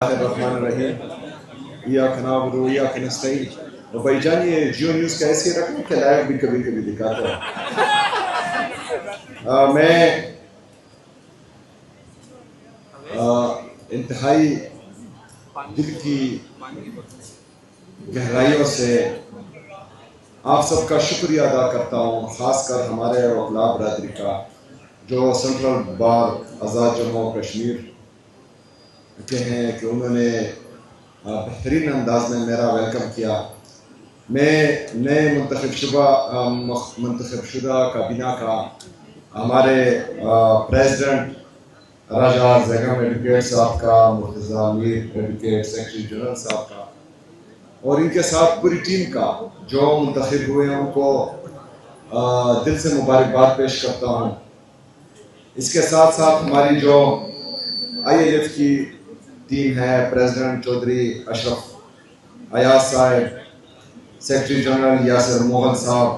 الرحمن الرحیم ایاک نعبد و ایاک نستعین. اور بھائی جان یہ جیو نیوز کا ایسے رکھیں کہ لائیو بھی کبھی کبھی دکھاتا ہے. میں انتہائی دل کی گہرائیوں سے آپ سب کا شکریہ ادا کرتا ہوں، خاص کر ہمارے وکلاء برادری کا جو سینٹرل بار آزاد جموں و کشمیر کے ہیں کہ انہوں نے بہترین انداز میں میرا ویلکم کیا. میں نئے منتخب شدہ کابینہ کا ہمارے پریزیڈنٹ راجہ زیگم ایڈوکیٹ صاحب کا، مرتضیٰ امیر ایڈوکیٹ سیکرٹری جنرل صاحب کا اور ان کے ساتھ پوری ٹیم کا جو منتخب ہوئے ہیں ان کو دل سے مبارکباد پیش کرتا ہوں. اس کے ساتھ ساتھ ہماری جو ILF کی ٹیم ہے، پریزیڈنٹ چودھری اشرف ایاز صاحب، سیکرٹری جنرل یاسر مغل صاحب،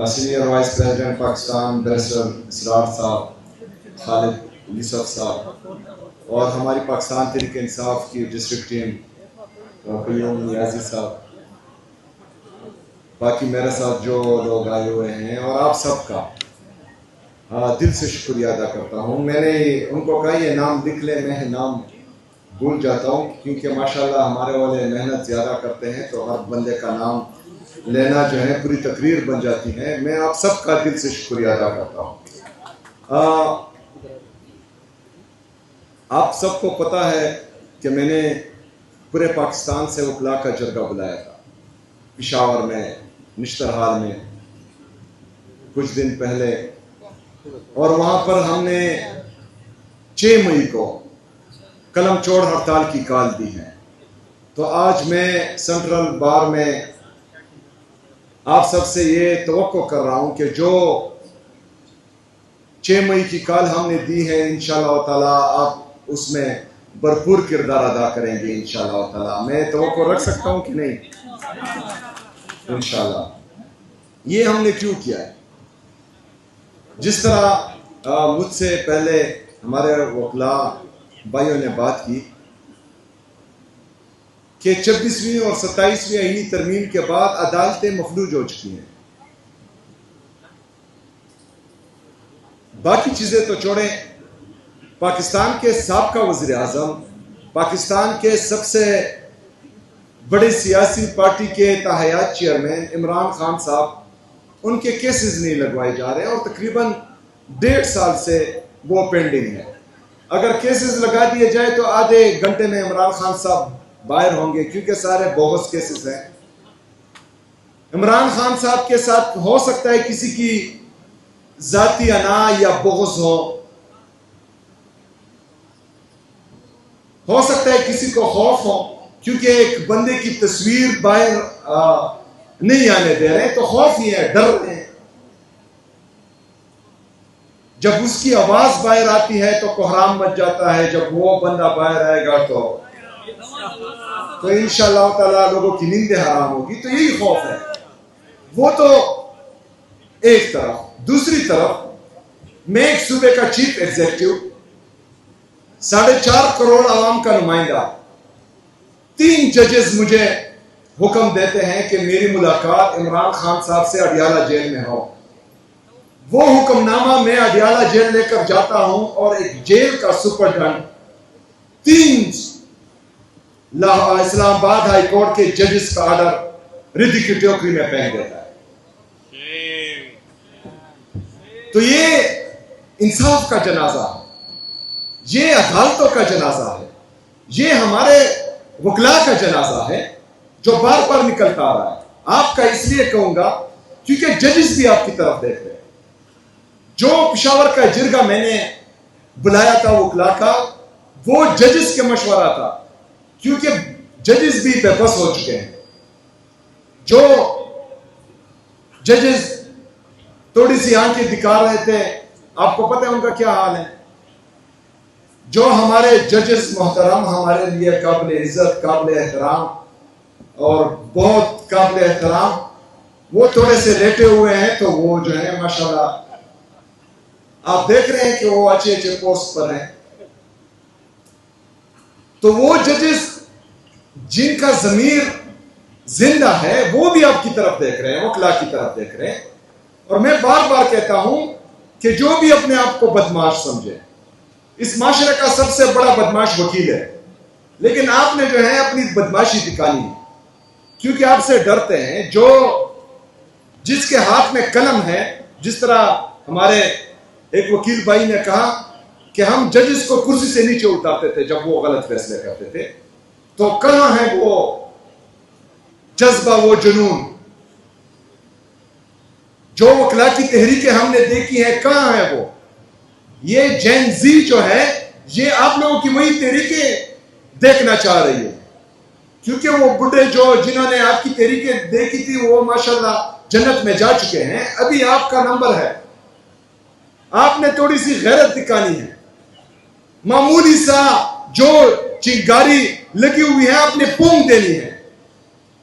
senior vice president Pakistan barrister Israr صاحب، خالد یوسف صاحب، اور ہماری پاکستان تحریک انصاف کی ڈسٹرکٹ ٹیم قیوم نیازی صاحب، باقی میرے ساتھ جو لوگ آئے ہوئے ہیں، اور آپ سب کا دل سے شکریہ ادا کرتا ہوں. میں نے ان کو کہا یہ نام لکھ لیں، میں نام بھول جاتا ہوں کیونکہ ماشاءاللہ ہمارے والے محنت زیادہ کرتے ہیں تو ہر بندے کا نام لینا جو ہے پوری تقریر بن جاتی ہے. میں آپ سب کا دل سے شکریہ ادا کرتا ہوں. آپ سب کو پتہ ہے کہ میں نے پورے پاکستان سے وکلاء کا جرگہ بلایا تھا پشاور میں، نشتر ہال میں کچھ دن پہلے، اور وہاں پر ہم نے 6 مئی کو قلم چھوڑ ہڑتال کی کال دی ہے. تو آج میں سینٹرل بار میں آپ سب سے یہ توقع کر رہا ہوں کہ جو 6 مئی کی کال ہم نے دی ہے انشاءاللہ تعالیٰ آپ اس میں بھرپور کردار ادا کریں گے انشاءاللہ تعالیٰ. میں توقع رکھ سکتا ہوں کہ نہیں؟ انشاءاللہ. یہ ہم نے کیوں کیا ہے؟ جس طرح مجھ سے پہلے ہمارے وکلاء بھائیوں نے بات کی کہ 26ویں اور 27ویں آئینی ترمیم کے بعد عدالتیں مفلوج ہو چکی ہیں. باقی چیزیں تو چھوڑیں، پاکستان کے سابقہ وزیر اعظم، پاکستان کے سب سے بڑے سیاسی پارٹی کے تاحیات چیئرمین عمران خان صاحب، ان کے کیسز نہیں لگوائے جا رہے ہیں اور تقریباً 1.5 سال سے وہ پینڈنگ ہے. اگر کیسز لگا دیے جائے تو آدھے گھنٹے میں عمران خان صاحب باہر ہوں گے کیونکہ سارے بوگس کیسز ہیں. عمران خان صاحب کے ساتھ ہو سکتا ہے کسی کی ذاتی انا یا بغض ہو سکتا ہے کسی کو خوف ہو کیونکہ ایک بندے کی تصویر باہر نہیں آنے دے رہے تو خوف ہی ہے، ڈر رہے ہیں. جب اس کی آواز باہر آتی ہے تو کوہرام مچ جاتا ہے. جب وہ بندہ باہر آئے گا تو انشاءاللہ تعالیٰ لوگوں کی نیندیں حرام ہوگی. تو یہی خوف ہے. وہ تو ایک طرف. دوسری طرف میں ایک صوبے کا چیف ایگزیکٹو، 4.5 کروڑ عوام کا نمائندہ، 3 ججز مجھے حکم دیتے ہیں کہ میری ملاقات عمران خان صاحب سے اڈیالہ جیل میں ہو. وہ حکم نامہ میں اڈیالہ جیل لے کر جاتا ہوں اور ایک جیل کا سپرڈنٹ 3 اسلام آباد ہائی کورٹ کے ججز کا آرڈر ردی کی ٹوکری میں پھینک دیتا ہے. تو یہ انصاف کا جنازہ ہے، یہ عدالتوں کا جنازہ ہے، یہ ہمارے وکلاء کا جنازہ ہے جو بار بار نکلتا آ رہا ہے. آپ کا اس لیے کہوں گا کیونکہ ججز بھی آپ کی طرف دیکھ رہے ہیں. جو پشاور کا جرگہ میں نے بلایا تھا وکلاء کا، وہ ججز کے مشورہ تھا کیونکہ ججز بھی بے بس ہو چکے ہیں. جو ججز تھوڑی سی آنکھیں دکھا رہے تھے، آپ کو پتہ ہے ان کا کیا حال ہے. جو ہمارے ججز محترم، ہمارے لیے قابل عزت، قابل احترام اور بہت قابل احترام، وہ تھوڑے سے لیٹے ہوئے ہیں. تو وہ جو ہے ماشاءاللہ آپ دیکھ رہے ہیں کہ وہ اچھے اچھے پوسٹ پر ہیں. تو وہ ججز جن کا ضمیر زندہ ہے وہ بھی آپ کی طرف دیکھ رہے ہیں, وکلا کی طرف دیکھ رہے ہیں. اور میں بار بار کہتا ہوں کہ جو بھی اپنے آپ کو بدماش سمجھے, اس معاشرے کا سب سے بڑا بدماش وکیل ہے, لیکن آپ نے جو ہے اپنی بدماشی دکھانی ہے, کیونکہ آپ سے ڈرتے ہیں. جو جس کے ہاتھ میں قلم ہے, جس طرح ہمارے ایک وکیل بھائی نے کہا کہ ہم ججز کو کرسی سے نیچے اٹھاتے تھے جب وہ غلط فیصلے کرتے تھے, تو کہاں ہے وہ جذبہ, وہ جنون, جو وکلا کی تحریکیں ہم نے دیکھی ہیں, کہاں ہے وہ؟ یہ جین زی جو ہے یہ آپ لوگوں کی وہی تحریکیں دیکھنا چاہ رہی ہے, کیونکہ وہ بڈھے جنہوں نے آپ کی تحریکیں دیکھی تھی وہ ماشاءاللہ جنت میں جا چکے ہیں. ابھی آپ کا نمبر ہے, آپ نے تھوڑی سی غیرت دکھانی ہے. معمولی سا جو چنگاری لگی ہوئی ہے آپ نے پونگ دینی ہے.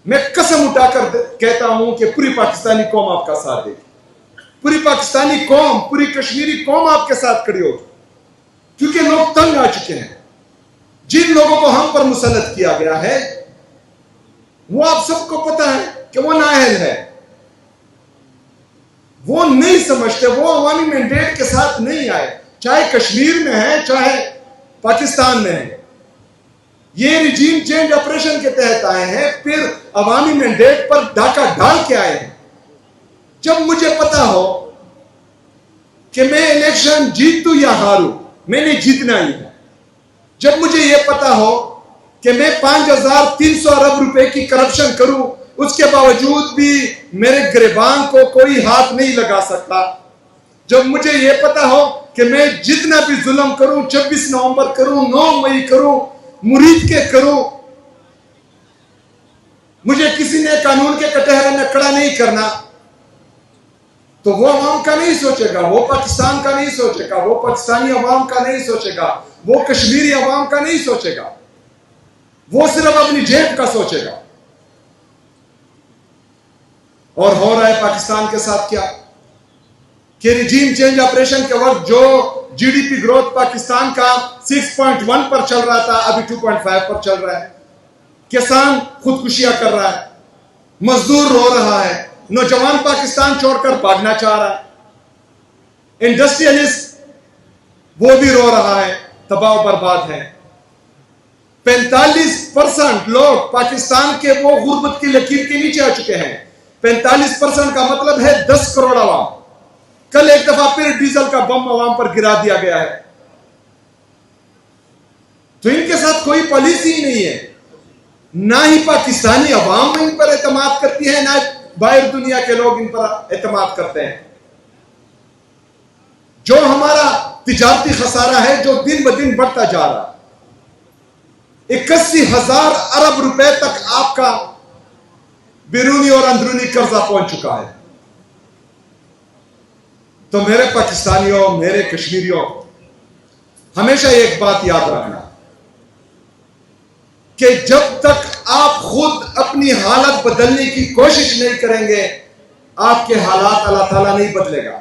میں قسم اٹھا کر کہتا ہوں کہ پوری پاکستانی قوم آپ کا ساتھ دے گی, پوری پاکستانی قوم, پوری کشمیری قوم آپ کے ساتھ کھڑی ہوگی, کیونکہ لوگ تنگ آ چکے ہیں. جن لوگوں کو ہم پر مسلط کیا گیا ہے وہ آپ سب کو پتا ہے کہ وہ نااہل ہے, وہ نہیں سمجھتے, وہ عوامی مینڈیٹ کے ساتھ نہیں آئے, چاہے کشمیر میں ہے چاہے پاکستان میں ہے. یہ ریجیم چینج آپریشن کے تحت آئے ہیں, پھر عوامی مینڈیٹ پر ڈاکہ ڈال کے آئے ہیں. جب مجھے پتا ہو کہ میں الیکشن جیتوں یا ہاروں, میں نے جیتنا ہی ہے. جب مجھے یہ پتا ہو کہ میں 5,300 ارب روپے کی کرپشن کروں, اس کے باوجود بھی میرے گریبان کو کوئی ہاتھ نہیں لگا سکتا. جب مجھے یہ پتا ہو کہ میں جتنا بھی ظلم کروں, 26 نومبر کروں, 9 مئی کروں, مرید کے کروں, مجھے کسی نے قانون کے کٹہرے میں کھڑا نہیں کرنا, تو وہ عوام کا نہیں سوچے گا, وہ پاکستان کا نہیں سوچے گا, وہ پاکستانی عوام کا نہیں سوچے گا, وہ کشمیری عوام کا نہیں سوچے گا, وہ صرف اپنی جیب کا سوچے گا. اور ہو رہا ہے پاکستان کے ساتھ کیا کہ ریجیم چینج آپریشن کے وقت جو G D P growth Pakistan کا 6.1 پر چل رہا تھا, ابھی 2.5 پر چل رہا ہے. کسان خودکشیاں کر رہا ہے, مزدور رو رہا ہے, نوجوان پاکستان چھوڑ کر بھاگنا چاہ رہا ہے, انڈسٹریلسٹ وہ بھی رو رہا ہے, تباہ و برباد ہے. 45% لوگ پاکستان کے وہ غربت کی لکیر کے نیچے آ چکے ہیں. 45% کا مطلب ہے 10 کروڑ عوام. کل ایک دفعہ پھر ڈیزل کا بم عوام پر گرا دیا گیا ہے. تو ان کے ساتھ کوئی پالیسی ہی نہیں ہے, نہ ہی پاکستانی عوام ان پر اعتماد کرتی ہے, نہ باہر دنیا کے لوگ ان پر اعتماد کرتے ہیں. جو ہمارا تجارتی خسارہ ہے جو دن بدن بڑھتا جا رہا, 81,000 ارب روپے تک آپ کا بیرونی اور اندرونی قرضہ پہنچ چکا ہے. تو میرے پاکستانیوں, میرے کشمیریوں, ہمیشہ ایک بات یاد رکھنا کہ جب تک آپ خود اپنی حالت بدلنے کی کوشش نہیں کریں گے, آپ کے حالات اللہ تعالیٰ نہیں بدلے گا.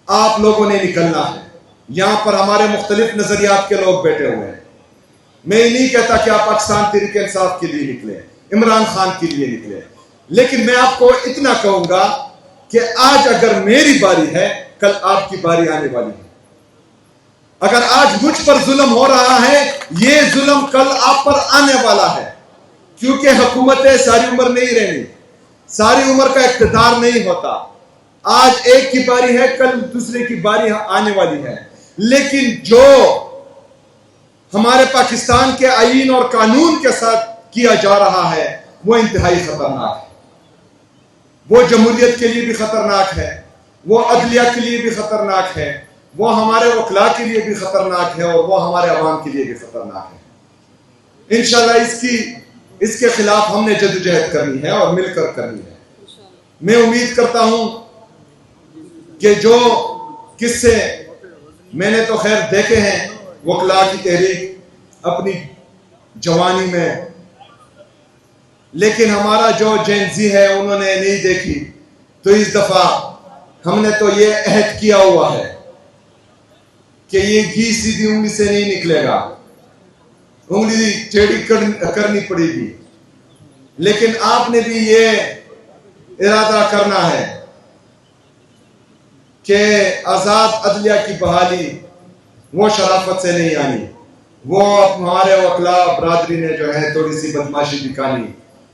آپ لوگوں نے نکلنا ہے. یہاں پر ہمارے مختلف نظریات کے لوگ بیٹھے ہوئے ہیں. میں یہ نہیں کہتا کہ آپ پاکستان تحریک انصاف کے لیے نکلے, عمران خان کے لیے نکلے, لیکن میں آپ کو اتنا کہوں گا کہ آج اگر میری باری ہے, کل آپ کی باری آنے والی ہے. اگر آج مجھ پر ظلم ہو رہا ہے, یہ ظلم کل آپ پر آنے والا ہے, کیونکہ حکومتیں ساری عمر نہیں رہنی, ساری عمر کا اقتدار نہیں ہوتا. آج ایک کی باری ہے, کل دوسرے کی باری آنے والی ہے. لیکن جو ہمارے پاکستان کے آئین اور قانون کے ساتھ کیا جا رہا ہے وہ انتہائی خطرناک ہے. وہ جمہوریت کے لیے بھی خطرناک ہے, وہ عدلیہ کے لیے بھی خطرناک ہے, وہ ہمارے وکلاء کے لیے بھی خطرناک ہے, اور وہ ہمارے عوام کے لیے بھی خطرناک ہے. انشاءاللہ اس کے خلاف ہم نے جدوجہد کرنی ہے اور مل کر کرنی ہے. میں امید کرتا ہوں کہ جو قصے میں نے تو خیر دیکھے ہیں وکلاء کی تحریک اپنی جوانی میں, لیکن ہمارا جو جین زی ہے انہوں نے نہیں دیکھی. تو اس دفعہ ہم نے تو یہ عہد کیا ہوا ہے کہ یہ گھی سیدھی انگلی سے نہیں نکلے گا. انگلی ٹیڑھی کرنی پڑے گی، لیکن آپ نے بھی یہ ارادہ کرنا ہے کہ آزاد عدلیہ کی بحالی وہ شرافت سے نہیں آنی، وہ ہمارے وکلاء برادری نے جو ہے تھوڑی سی بدماشی دکھانی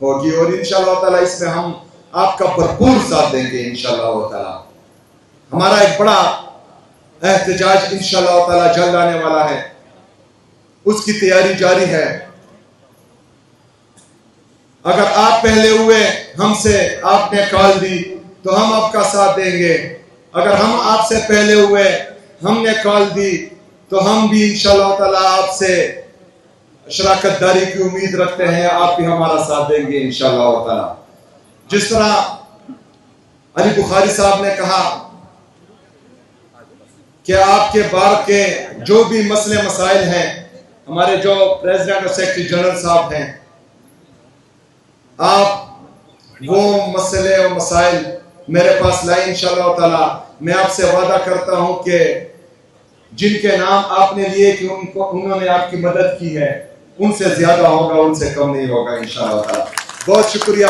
ہوگی، اور انشاءاللہ تعالیٰ اس میں ہم آپ کا بھرپور ساتھ دیں گے انشاءاللہ تعالیٰ۔ ہمارا ایک بڑا احتجاج انشاءاللہ تعالیٰ جلد آنے والا ہے، اس کی تیاری جاری ہے۔ اگر آپ پہلے ہوئے ہم سے، آپ نے کال دی تو ہم آپ کا ساتھ دیں گے، اگر ہم آپ سے پہلے ہوئے ہم نے کال دی تو ہم بھی انشاءاللہ تعالیٰ آپ سے شراکت داری کی امید رکھتے ہیں، آپ بھی ہمارا ساتھ دیں گے انشاءاللہ تعالیٰ۔ جس طرح علی بخاری صاحب نے کہا کہ آپ کے بار کے جو بھی مسئلے مسائل ہیں، ہمارے جو پریزیڈنٹ اور سیکریٹری جنرل صاحب ہیں، آپ وہ مسئلے اور مسائل میرے پاس لائیں انشاءاللہ تعالیٰ۔ میں آپ سے وعدہ کرتا ہوں کہ جن کے نام آپ نے لیے کہ انہوں نے آپ کی مدد کی ہے، ان سے زیادہ ہوگا، ان سے کم نہیں ہوگا انشاءاللہ تعالیٰ۔ بہت شکریہ۔